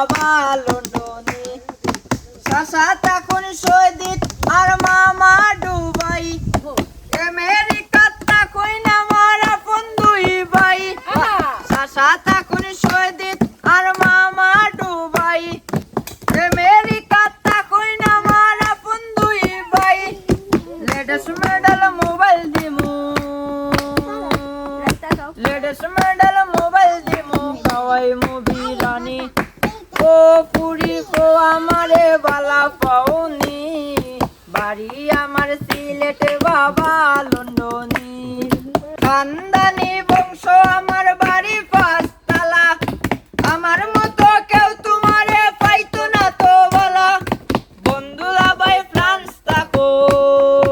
বাবা লন্ডনে, চাচা তখন সৌদিত আর মামা দুবাই, আমেরিকাত তখন আমার আপন দুই ভাই। চাচা তখন সৌদিত আর মামা দুবাই, আমেরিকাত তখন আমার আপন দুই ভাই। লেটেস্ট মডেল মোবাইল দিমু, লেটেস্ট মডেল মোবাইল দিমু, কাওয়াই মুভি রানী ও পুরি কো আমারে বালা পাওনি, বাড়ি আমার সিলেট বাবা লন্ডনী। খানদানি বংশ আমার বাড়ি পাঁচতলা, আমার মতো কেউ তোমারে পাইতো না তো বলা। বন্ধুরা ভাই ফ্রান্স থাকুন,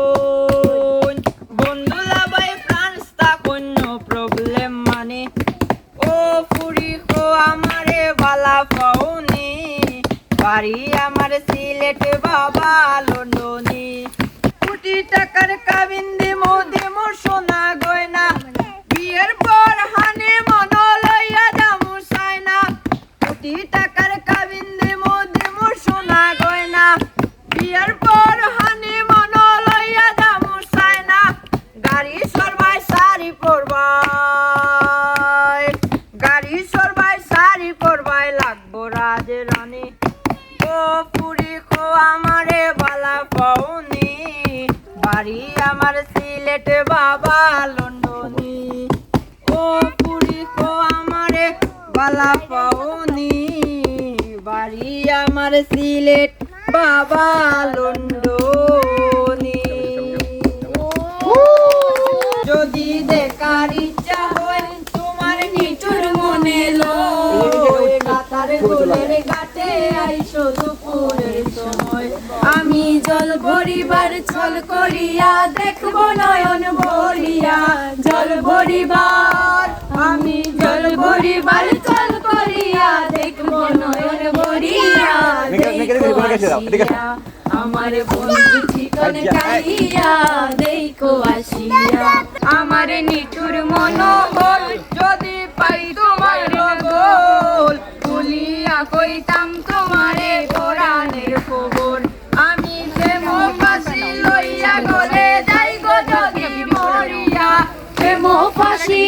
বন্ধুরা ভাই ফ্রান্স থাকুন, নো প্রবলেম মানে ও পুরি কো আমারে বালা পাওনি, বাড়ি আমার সিলেট বাবা লন্ডনী। কোটি টাকার কাবিন দিমু দিমু সোনা গয়না, বিয়ের পর হানে মন লইয়া যামু চাইনা। কোটি টাকার কাবিন দিমু দিমু সোনা গয়না, বিয়ের পর হানে মন লইয়া যামু চাইনা। গাড়ি সরবাই শাড়ি পরবাই, গাড়ি সরবাই শাড়ি পরবাই, লাগবো রাজ রানী ও পুরি কো আমারে বালা পাওনি, বাড়ি আমার সিলেট বাবা লন্ডনী। ও পুরি কো আমারে বালা পাওনি, বাড়ি আমার সিলেট বাবা লন্ডনী। যদি দেখার ইচ্ছা হয় তোমার নিঠুর মনে লয়, কাতার গোলের ঘাটে আইসো দুপুরের সময়। আমি জল ভরিবার ছল করিয়া দেখবো নয়ন ভরিয়া, জল ভরিবার আমি জল ভরিবার ছল করিয়া দেখবো নয়ন ভরিয়া। দেখো আসিয়া আমার বন্ধু চিকন কালিয়া, দেখো আসিয়া আমার নিঠুর মনোহর, যদি পাই তোমার গোল তুলিয়া কইতাম তোমারে পরাণের খবর। আমি প্রেম ফাঁসি লইয়া গলে যাই গো যদি মরিয়া, প্রেম ফাঁসি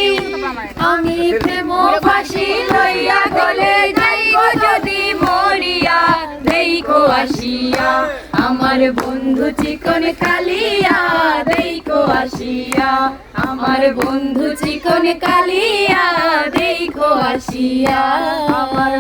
আমি প্রেম ফাঁসি লইয়া গলে যাই গো যদি মরিয়া। দেখো আসিয়া আমার বন্ধু চিকন কালিয়া, দেখো আসিয়া আমার বন্ধু চিকন কালিয়া, দেখো আসিয়া আমার